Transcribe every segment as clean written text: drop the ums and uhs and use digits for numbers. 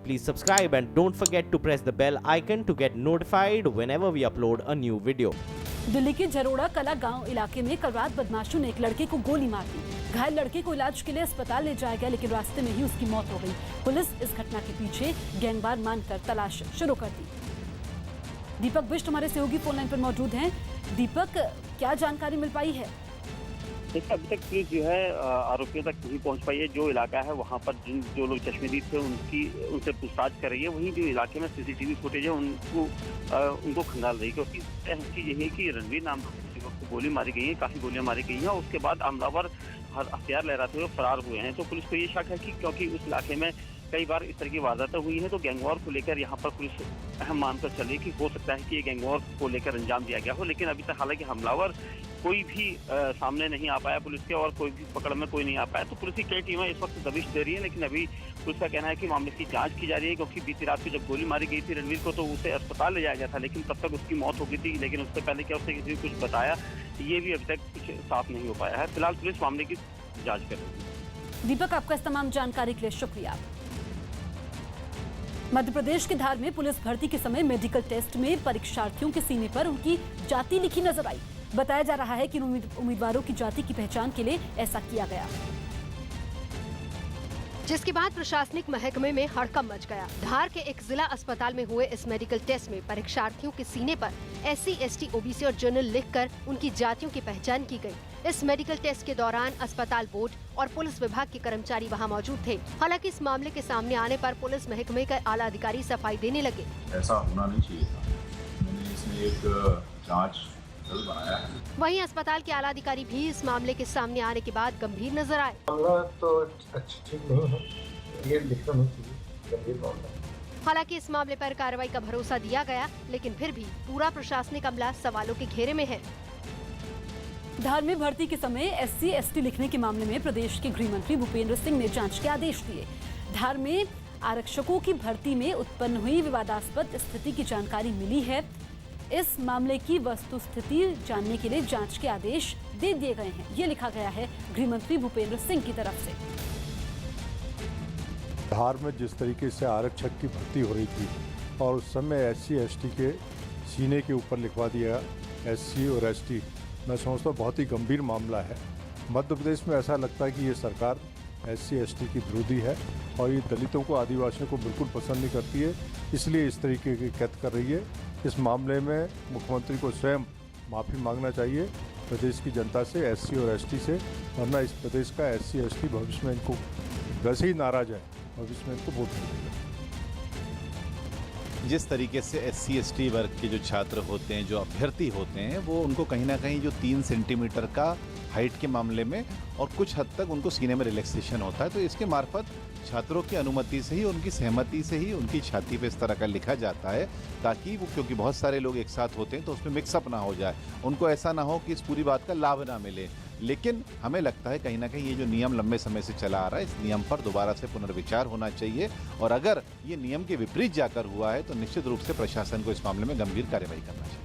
Please subscribe and don't forget to press the bell icon to get notified whenever we upload a new video. Delhi के झरोड़ा कला गांव इलाके में कल रात बदमाशों ने एक लड़के को गोली मार दी। घायल लड़के को इलाज के लिए अस्पताल ले जाया गया, लेकिन रास्ते में ही उसकी मौत हो गई। पुलिस इस घटना के पीछे गैंगवार मानकर तलाश शुरू कर दी। दीपक बिष्ट हमारे सहयोगी फोन लाइन पर मौजूद हैं। दीपक, क्या जानकारी मिल पाई है? देखिए, अभी तक पुलिस जो है आरोपियों तक नहीं पहुंच पाई है। जो इलाका है वहां पर जो लोग चश्मदीद थे उनसे पूछताछ कर रही है। वहीं जो इलाके में सीसीटीवी फुटेज है उनको खंगाल रही है, क्योंकि चीज यही है कि रणवीर नाम को गोली मारी गई है, काफी गोलियां मारी गई हैं। उसके बाद हमलावर हथियार लहराते हुए फरार हुए हैं। तो पुलिस को ये शक है कि क्योंकि उस इलाके में कई बार इस तरह की वारदातें हुई हैं, तो गैंगवॉर को लेकर यहाँ पर पुलिस अहम मानकर चली कि हो सकता है कि ये गैंगवॉर को लेकर अंजाम दिया गया हो। लेकिन अभी तक हालांकि हमलावर कोई भी सामने नहीं आ पाया पुलिस के, और कोई भी पकड़ में कोई नहीं आ पाया। तो पुलिस की कई टीमें इस वक्त दबिश दे रही है, लेकिन अभी पुलिस का कहना है कि मामले की जांच की जा रही है। क्योंकि बीती रात को जब गोली मारी गई थी रणवीर को, तो उसे अस्पताल ले जाया गया था, लेकिन तब तक उसकी मौत हो गई थी। लेकिन उससे पहले क्या उसने किसी को कुछ बताया, ये भी अभी तक कुछ साफ नहीं हो पाया है। फिलहाल पुलिस मामले की जाँच कर रही है। दीपक, आपका इस तमाम जानकारी के लिए शुक्रिया। मध्य प्रदेश के धार में पुलिस भर्ती के समय मेडिकल टेस्ट में परीक्षार्थियों के सीने पर उनकी जाति लिखी नजर आई। बताया जा रहा है कि उम्मीदवारों की जाति की पहचान के लिए ऐसा किया गया, जिसके बाद प्रशासनिक महकमे में हड़कंप मच गया। धार के एक जिला अस्पताल में हुए इस मेडिकल टेस्ट में परीक्षार्थियों के सीने पर SC, ST, OBC और जनरल लिखकर उनकी जातियों की पहचान की गई। इस मेडिकल टेस्ट के दौरान अस्पताल बोर्ड और पुलिस विभाग के कर्मचारी वहां मौजूद थे। हालांकि इस मामले के सामने आने पर पुलिस महकमे के आला अधिकारी सफाई देने लगे। ऐसा होना नहीं चाहिए था। मैंने इसमें एक जांच दल बनाया है। वहीं अस्पताल के आला अधिकारी भी इस मामले के सामने आने के बाद गंभीर नजर आए। मामला तो ठीक नहीं है, ये लिखना नहीं चाहिए, गंभीर मामला। हालांकि इस मामले पर कार्रवाई का भरोसा दिया गया, लेकिन फिर भी पूरा प्रशासनिक अमला सवालों के घेरे में है। धार में भर्ती के समय SC, ST लिखने के मामले में प्रदेश के गृह मंत्री भूपेंद्र सिंह ने जांच के आदेश दिए। धार में आरक्षकों की भर्ती में उत्पन्न हुई विवादास्पद स्थिति की जानकारी मिली है। इस मामले की वस्तुस्थिति जानने के लिए जांच के आदेश दे दिए गए हैं, ये लिखा गया है गृह मंत्री भूपेंद्र सिंह की तरफ से। धार में जिस तरीके से आरक्षक की भर्ती हो रही थी और उस समय SC, ST के सीने के ऊपर लिखवा दिया SC और ST, मैं समझता हूँ बहुत ही गंभीर मामला है। मध्य प्रदेश में ऐसा लगता है कि ये सरकार SC, ST की विरोधी है और ये दलितों को, आदिवासियों को बिल्कुल पसंद नहीं करती है, इसलिए इस तरीके की कैद कर रही है। इस मामले में मुख्यमंत्री को स्वयं माफ़ी मांगना चाहिए प्रदेश की जनता से, SC और ST से, वरना इस प्रदेश का SC, ST भविष्य में इनको वैसे ही नाराज है, भविष्य में इनको वोट नहीं देगा। जिस तरीके से SC, ST वर्ग के जो छात्र होते हैं, जो अभ्यर्थी होते हैं, वो उनको कहीं ना कहीं जो 3 सेंटीमीटर का हाइट के मामले में और कुछ हद तक उनको सीने में रिलैक्सेशन होता है, तो इसके मार्फत छात्रों की अनुमति से ही, उनकी सहमति से ही उनकी छाती पे इस तरह का लिखा जाता है, ताकि वो, क्योंकि बहुत सारे लोग एक साथ होते हैं तो उसमें मिक्सअप ना हो जाए, उनको ऐसा ना हो कि इस पूरी बात का लाभ ना मिले। लेकिन हमें लगता है कहीं ना कहीं ये जो नियम लंबे समय से चला आ रहा है, इस नियम पर दोबारा से पुनर्विचार होना चाहिए, और अगर ये नियम के विपरीत जाकर हुआ है तो निश्चित रूप से प्रशासन को इस मामले में गंभीर कार्रवाई करना चाहिए।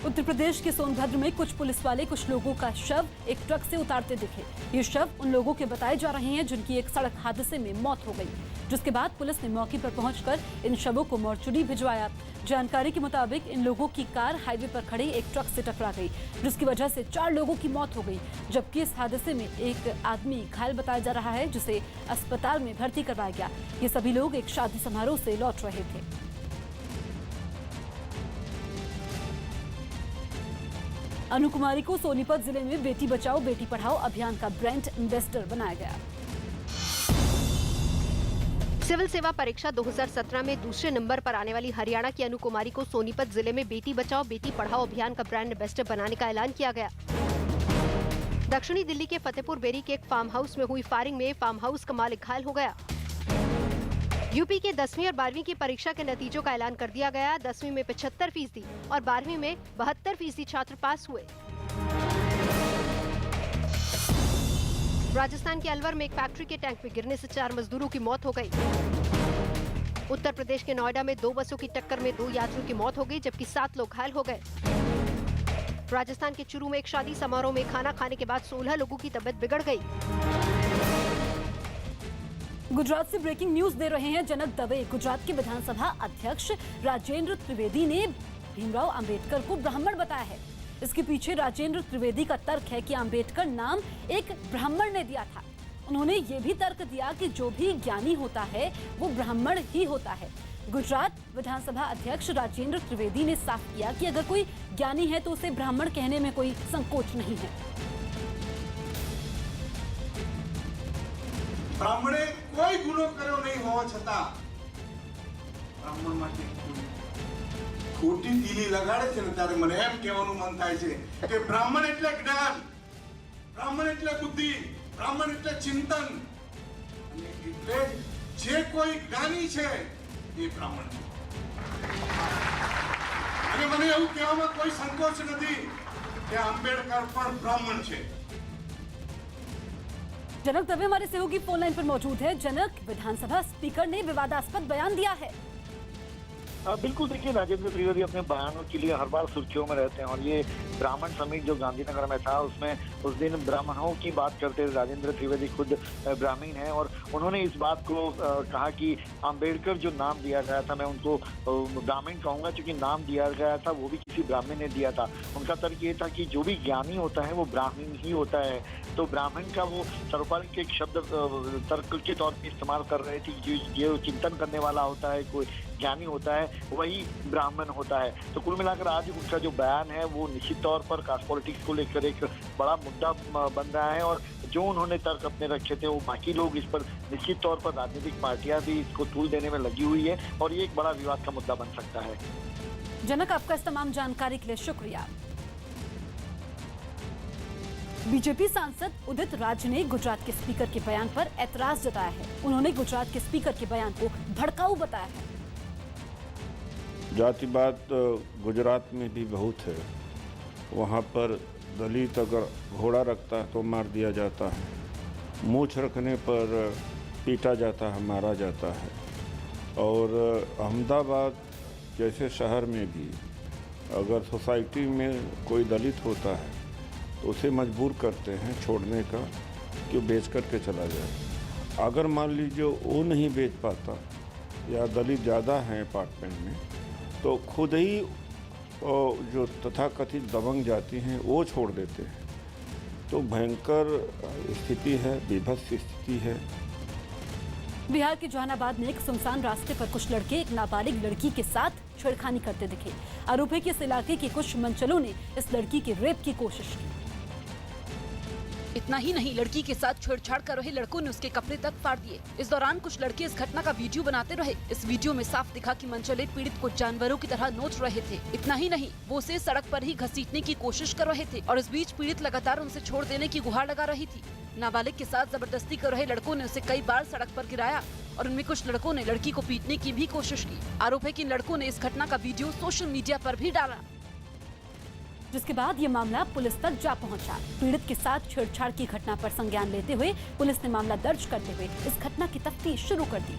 उत्तर प्रदेश के सोनभद्र में कुछ पुलिस वाले कुछ लोगों का शव एक ट्रक से उतारते दिखे। ये शव उन लोगों के बताए जा रहे हैं जिनकी एक सड़क हादसे में मौत हो गई, जिसके बाद पुलिस ने मौके पर पहुंचकर इन शवों को मोर्चरी भिजवाया। जानकारी के मुताबिक इन लोगों की कार हाईवे पर खड़े एक ट्रक से टकरा गई, जिसकी वजह से 4 लोगों की मौत हो गई, जबकि इस हादसे में एक आदमी घायल बताया जा रहा है, जिसे अस्पताल में भर्ती करवाया गया। ये सभी लोग एक शादी समारोह से लौट रहे थे। अनु कुमारी को सोनीपत जिले में बेटी बचाओ बेटी पढ़ाओ अभियान का ब्रांड एम्बेसडर बनाया गया। सिविल सेवा परीक्षा 2017 में दूसरे नंबर पर आने वाली हरियाणा की अनु कुमारी को सोनीपत जिले में बेटी बचाओ बेटी पढ़ाओ अभियान का ब्रांड एम्बेसडर बनाने का ऐलान किया गया। दक्षिणी दिल्ली के फतेहपुर बेरी के एक फार्म हाउस में हुई फायरिंग में फार्म हाउस का मालिक घायल हो गया। यूपी के 10वीं और 12वीं की परीक्षा के नतीजों का ऐलान कर दिया गया। 10वीं में 75% और 12वीं में 72% छात्र पास हुए। राजस्थान के अलवर में एक फैक्ट्री के टैंक में गिरने से 4 मजदूरों की मौत हो गई। उत्तर प्रदेश के नोएडा में 2 बसों की टक्कर में 2 यात्रियों की मौत हो गई, जबकि 7 लोग घायल हो गए। राजस्थान के चूरू में एक शादी समारोह में खाना खाने के बाद 16 लोगों की तबीयत बिगड़ गई। गुजरात से ब्रेकिंग न्यूज दे रहे हैं जनक दवे। गुजरात के विधानसभा अध्यक्ष राजेंद्र त्रिवेदी ने भीमराव अंबेडकर को ब्राह्मण बताया है। इसके पीछे राजेंद्र त्रिवेदी का तर्क है कि अंबेडकर नाम एक ब्राह्मण ने दिया था। उन्होंने ये भी तर्क दिया कि जो भी ज्ञानी होता है वो ब्राह्मण ही होता है। गुजरात विधानसभा अध्यक्ष राजेंद्र त्रिवेदी ने साफ किया कि अगर कोई ज्ञानी है तो उसे ब्राह्मण कहने में कोई संकोच नहीं है। ब्राह्मणे कोई गुनो कर्यो नहीं होवा छता ब्राह्मण माटे खोटी તીલી લગાડે છે ને ત્યારે મને એમ કહેવાનું મન થાય છે કે બ્રાહ્મણ એટલે જ્ઞાન, બ્રાહ્મણ એટલે બુદ્ધિ, બ્રાહ્મણ એટલે ચિંતન અને એટલે જે કોઈ જ્ઞાની છે એ બ્રાહ્મણ છે। અને મને એવું કહેવામાં કોઈ સંકોચ નથી કે આંબેડકર પણ બ્રાહ્મણ છે। जनक दवे हमारे सहयोगी फोन लाइन पर मौजूद है। जनक, विधानसभा स्पीकर ने विवादास्पद बयान दिया है। बिल्कुल, देखिए राजेंद्र त्रिवेदी अपने बयानों के लिए हर बार सुर्खियों में रहते हैं और ये ब्राह्मण समिट जो गांधीनगर में था उसमें उस दिन ब्राह्मणों की बात करते राजेंद्र त्रिवेदी खुद ब्राह्मण हैं और उन्होंने इस बात को कहा कि अंबेडकर जो नाम दिया गया था मैं उनको ब्राह्मण कहूँगा क्योंकि नाम दिया गया था वो भी किसी ब्राह्मण ने दिया था। उनका तर्क ये था कि जो भी ज्ञानी होता है वो ब्राह्मण ही होता है। तो ब्राह्मण का वो सर्वपालिक एक शब्द तर्क के तौर पर इस्तेमाल कर रहे थे। ये चिंतन करने वाला होता है, कोई ज्ञानी होता है वही ब्राह्मण होता है। तो कुल मिलाकर आज उनका जो बयान है वो निश्चित तौर पर कास्ट पॉलिटिक्स को लेकर एक बड़ा मुद्दा बन रहा है और जो उन्होंने तर्क अपने रखे थे वो बाकी लोग इस पर निश्चित तौर पर राजनीतिक पार्टियां भी इसको तूल देने में लगी हुई है और ये एक बड़ा विवाद का मुद्दा बन सकता है। जनक, आपका इस तमाम जानकारी के लिए शुक्रिया। बीजेपी सांसद उदित राज ने गुजरात के स्पीकर के बयान पर ऐतराज जताया है। उन्होंने गुजरात के स्पीकर के बयान को भड़काऊ बताया है। जातिवाद गुजरात में भी बहुत है। वहाँ पर दलित अगर घोड़ा रखता है तो मार दिया जाता है, मूछ रखने पर पीटा जाता है, मारा जाता है। और अहमदाबाद जैसे शहर में भी अगर सोसाइटी में कोई दलित होता है तो उसे मजबूर करते हैं छोड़ने का कि बेच करके चला जाए। अगर मान लीजिए वो नहीं बेच पाता या दलित ज़्यादा हैं अपार्टमेंट में तो खुद ही जो तथाकथित दबंग जाति हैं वो छोड़ देते हैं। तो भयंकर स्थिति है, विभत्स स्थिति है। बिहार के जहानाबाद में एक सुनसान रास्ते पर कुछ लड़के एक नाबालिग लड़की के साथ छेड़खानी करते दिखे। आरोप है कि इस इलाके के कुछ मंचलों ने इस लड़की के रेप की कोशिश की। इतना ही नहीं, लड़की के साथ छेड़छाड़ कर रहे लड़कों ने उसके कपड़े तक फाड़ दिए। इस दौरान कुछ लड़के इस घटना का वीडियो बनाते रहे। इस वीडियो में साफ दिखा कि मंचले पीड़ित को जानवरों की तरह नोच रहे थे। इतना ही नहीं, वो उसे सड़क पर ही घसीटने की कोशिश कर रहे थे और इस बीच पीड़ित लगातार उनसे छोड़ देने की गुहार लगा रही थी। नाबालिग के साथ जबरदस्ती कर रहे लड़कों ने उसे कई बार सड़क पर गिराया और उनमें कुछ लड़कों ने लड़की को पीटने की भी कोशिश की। आरोप है कि इन लड़कों ने इस घटना का वीडियो सोशल मीडिया पर भी डाला, जिसके बाद ये मामला पुलिस तक जा पहुंचा। पीड़ित के साथ छेड़छाड़ की घटना पर संज्ञान लेते हुए पुलिस ने मामला दर्ज करते हुए इस घटना की तफ्तीश शुरू कर दी,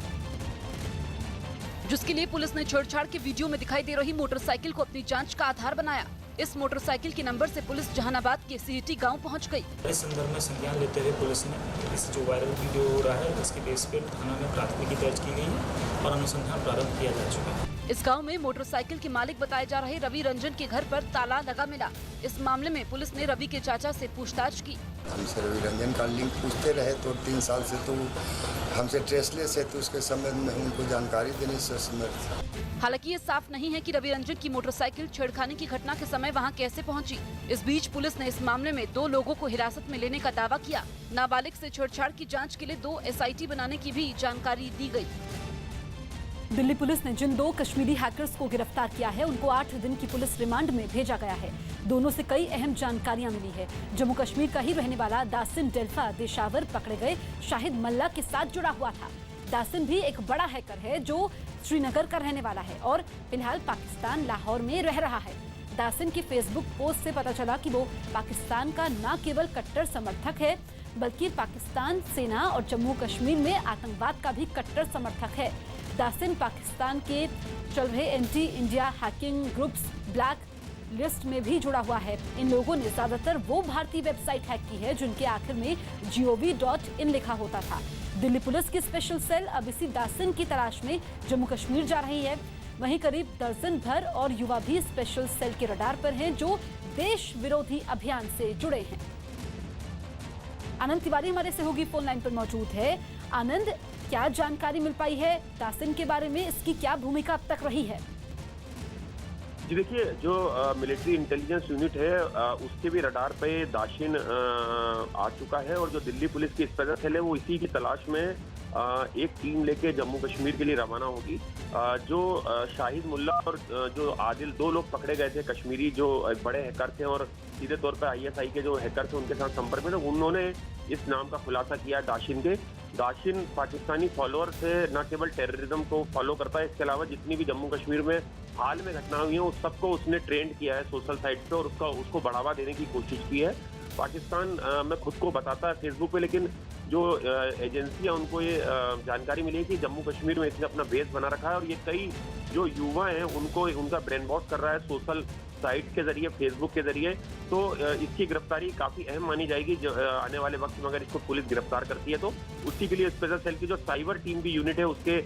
जिसके लिए पुलिस ने छेड़छाड़ के वीडियो में दिखाई दे रही मोटरसाइकिल को अपनी जांच का आधार बनाया। इस मोटरसाइकिल के नंबर से पुलिस जहानाबाद के सीईटी गांव पहुंच गई। इस संदर्भ में संज्ञान लेते हुए पुलिस ने इस जो वायरल वीडियो हो रहा है इसके बेस पर थाना में प्राथमिकी दर्ज की गई है और अनुसंधान प्रारंभ किया जा चुका है। इस गांव में मोटरसाइकिल के मालिक बताए जा रहे रवि रंजन के घर पर ताला लगा मिला। इस मामले में पुलिस ने रवि के चाचा से पूछताछ की। हमसे रवि रंजन का लिंक पूछते रहे तो 3 साल से तो हमसे ट्रेसलेस है तो उसके संबंध में उनको जानकारी देने से असमर्थ। हालांकि ये साफ नहीं है कि रवि रंजन की मोटरसाइकिल छेड़खानी की घटना के समय वहां कैसे पहुंची। इस बीच पुलिस ने इस मामले में 2 लोगों को हिरासत में लेने का दावा किया। नाबालिग से छेड़छाड़ की जांच के लिए 2 SIT बनाने की भी जानकारी दी गई। दिल्ली पुलिस ने जिन 2 कश्मीरी हैकर्स को गिरफ्तार किया है उनको 8 दिन की पुलिस रिमांड में भेजा गया है। दोनों से कई अहम जानकारियां मिली है। जम्मू कश्मीर का ही रहने वाला दासिन डेल्फा देशावर पकड़े गए शाहिद मल्ला के साथ जुड़ा हुआ था। दासिन भी एक बड़ा हैकर है जो श्रीनगर का रहने वाला है और फिलहाल पाकिस्तान लाहौर में रह रहा है। दासिन की फेसबुक पोस्ट से पता चला कि वो पाकिस्तान का न केवल कट्टर समर्थक है बल्कि पाकिस्तान सेना और जम्मू कश्मीर में आतंकवाद का भी कट्टर समर्थक है। दासिन पाकिस्तान के चल रहे anti India hacking groups black list में भी जुड़ा हुआ है। इन लोगों ने ज्यादातर वो भारतीय वेबसाइट हैक की है जिनके आखिर में gov.in लिखा होता था। दिल्ली पुलिस की स्पेशल सेल अब इसी दासन की तलाश में जम्मू कश्मीर जा रही है। वहीं करीब दर्जन भर और युवा भी स्पेशल सेल के रडार पर हैं, जो देश विरोधी अभियान से जुड़े हैं। आनंद तिवारी हमारे सहयोगी फोन लाइन पर मौजूद है। आनंद, क्या जानकारी मिल पाई है दासन के बारे में? इसकी क्या भूमिका अब तक रही है? जी देखिए, जो मिलिट्री इंटेलिजेंस यूनिट है उसके भी रडार पे दाशिन आ चुका है और जो दिल्ली पुलिस की स्पेशल सेल है वो इसी की तलाश में एक टीम लेके जम्मू कश्मीर के लिए रवाना होगी। जो शाहिद मुल्ला और जो आदिल, 2 लोग पकड़े गए थे कश्मीरी, जो बड़े हैकर थे और सीधे तौर पर ISI के जो हैकर थे उनके साथ संपर्क में थे, उन्होंने इस नाम का खुलासा किया दाशिन के। दाशिन पाकिस्तानी फॉलोअर से न केवल टेररिज्म को फॉलो करता है, इसके अलावा जितनी भी जम्मू कश्मीर में हाल में घटना हुई है उस सबको उसने ट्रेंड किया है सोशल साइट पे और उसको बढ़ावा देने की कोशिश की है। पाकिस्तान में खुद को बताता है फेसबुक पे, लेकिन जो एजेंसी है उनको ये जानकारी मिली है कि जम्मू कश्मीर में इसने अपना बेस बना रखा है और ये कई जो युवा हैं उनको उनका ब्रेन वॉश कर रहा है सोशल साइट के जरिए, फेसबुक के जरिए। तो इसकी गिरफ्तारी काफ़ी अहम मानी जाएगी आने वाले वक्त में अगर इसको पुलिस गिरफ्तार करती है तो। उसी के लिए स्पेशल सेल की जो साइबर टीम की यूनिट है उसके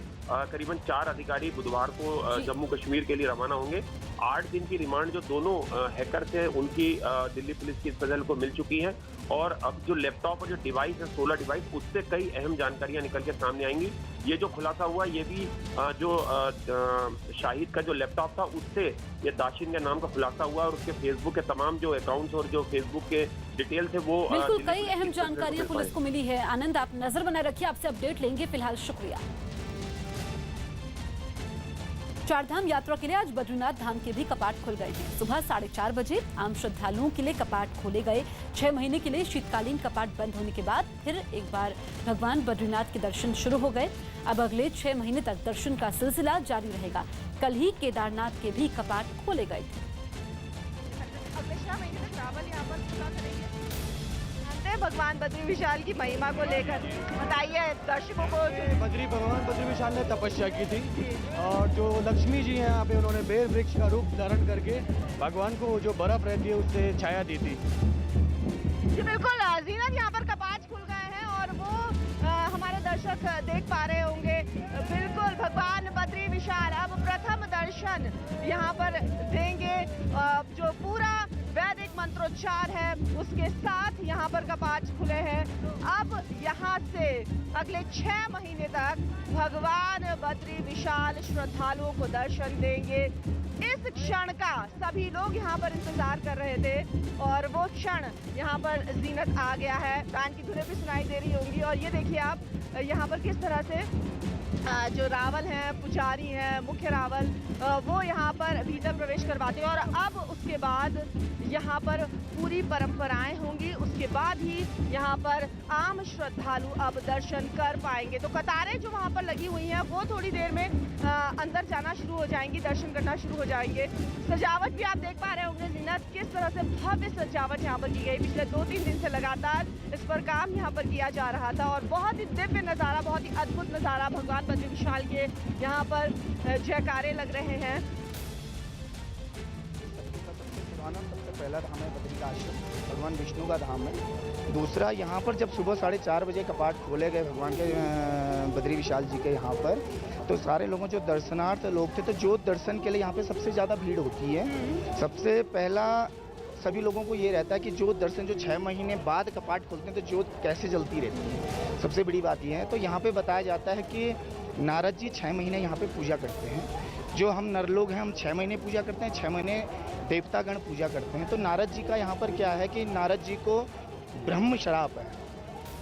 करीबन 4 अधिकारी बुधवार को जम्मू कश्मीर के लिए रवाना होंगे। 8 दिन की रिमांड जो दोनों हैकर थे उनकी दिल्ली पुलिस की स्पेशल को मिल चुकी है और अब जो लैपटॉप और जो डिवाइस है 16 डिवाइस, उससे कई अहम जानकारियां निकल के सामने आएंगी। ये जो खुलासा हुआ ये भी जो शाहिद का जो लैपटॉप था उससे ये दाशिन के नाम का खुलासा हुआ और उसके फेसबुक के तमाम जो अकाउंट्स और जो फेसबुक के डिटेल थे वो बिल्कुल कई अहम जानकारियां पुलिस को मिली है। आनंद, आप नजर बनाए रखिए, आपसे अपडेट लेंगे। फिलहाल शुक्रिया। चारधाम यात्रा के लिए आज बद्रीनाथ धाम के भी कपाट खुल गए हैं। सुबह 4:30 बजे आम श्रद्धालुओं के लिए कपाट खोले गए। 6 महीने के लिए शीतकालीन कपाट बंद होने के बाद फिर एक बार भगवान बद्रीनाथ के दर्शन शुरू हो गए। अब अगले 6 महीने तक दर्शन का सिलसिला जारी रहेगा। कल ही केदारनाथ के भी कपाट खोले गए थे। अगले 6 महीने तक रावल यहाँ पर पूरा करेंगे। भगवान बद्री विशाल की महिमा को लेकर बताइए दर्शकों को। भगवान बद्री विशाल ने तपस्या की थी और जो लक्ष्मी जी हैं यहाँ पे उन्होंने बेर वृक्ष का रूप धारण करके भगवान को जो बर्फ रहती है उससे छाया दी थी। जी बिल्कुल, जीनत यहाँ पर कपाट खुल गए हैं और वो हमारे दर्शक देख पा रहे होंगे। बिल्कुल भगवान बद्री विशाल अब प्रथम दर्शन यहाँ पर देंगे। जो पूरा वैदिक मंत्रोच्चार है उसके साथ यहाँ पर कपाट खुले हैं। अब यहाँ से अगले 6 महीने तक भगवान बद्री विशाल श्रद्धालुओं को दर्शन देंगे। इस क्षण का सभी लोग यहाँ पर इंतजार कर रहे थे और वो क्षण यहाँ पर जीनत आ गया है। बैंड की धुनें भी सुनाई दे रही होंगी और ये देखिए आप यहाँ पर किस तरह से जो रावल हैं, पुजारी हैं, मुख्य रावल, वो यहाँ पर भीतर प्रवेश करवाते हैं और अब उसके बाद यहाँ पर पूरी परंपराएं होंगी। उसके बाद ही यहाँ पर आम श्रद्धालु अब दर्शन कर पाएंगे। तो कतारें जो वहाँ पर लगी हुई हैं वो थोड़ी देर में अंदर जाना शुरू हो जाएंगी, दर्शन करना शुरू हो जाएंगे। सजावट भी आप देख पा रहे होंगे जीनत, किस तरह से भव्य सजावट यहाँ पर की गई। पिछले 2-3 दिन से लगातार इस पर काम यहाँ पर किया जा रहा था और बहुत ही दिव्य नज़ारा, बहुत ही अद्भुत नज़ारा। भगवान बद्री विशाल के यहाँ पर जयकारे लग रहे हैं। सबसे पहला धाम है बद्री का आश्रम, भगवान विष्णु का धाम है। दूसरा यहाँ पर जब सुबह 4:30 बजे कपाट खोले गए भगवान के बद्री विशाल जी के यहाँ पर, तो सारे लोगों जो दर्शनार्थ लोग थे तो जो दर्शन के लिए यहाँ पे सबसे ज़्यादा भीड़ होती है। सबसे पहला सभी लोगों को ये रहता है कि जो दर्शन जो 6 महीने बाद कपाट खोलते हैं तो ज्योत कैसे जलती रहती है, सबसे बड़ी बात ये है। तो यहाँ पे बताया जाता है कि नारद जी 6 महीने यहाँ पे पूजा करते हैं। जो हम नर लोग हैं हम 6 महीने पूजा करते हैं, 6 महीने देवतागण पूजा करते हैं। तो नारद जी का यहाँ पर क्या है कि नारद जी को ब्रह्म श्राप है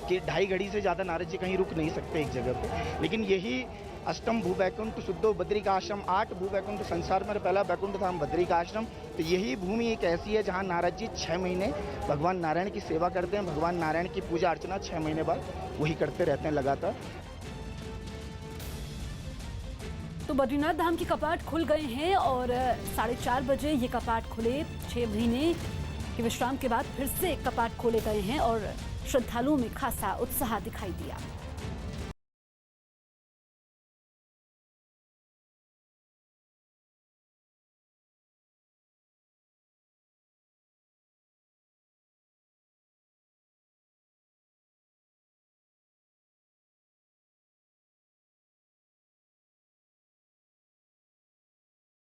कि 2.5 घड़ी से ज़्यादा नारद जी कहीं रुक नहीं सकते एक जगह पे। लेकिन यही अष्टम भू वैकुंठ शुद्धो बद्री का आश्रम, 8 भू वैकुंठ संसार में पहला वैकुंठ धाम बद्री का आश्रम। तो यही भूमि एक ऐसी है जहाँ नारद जी 6 महीने भगवान नारायण की सेवा करते हैं। भगवान नारायण की पूजा अर्चना 6 महीने बाद वही करते रहते हैं लगातार। तो बद्रीनाथ धाम के कपाट खुल गए हैं और 4:30 बजे ये कपाट खुले। 6 महीने के विश्राम के बाद फिर से कपाट खोले गए हैं और श्रद्धालुओं में खासा उत्साह दिखाई दिया।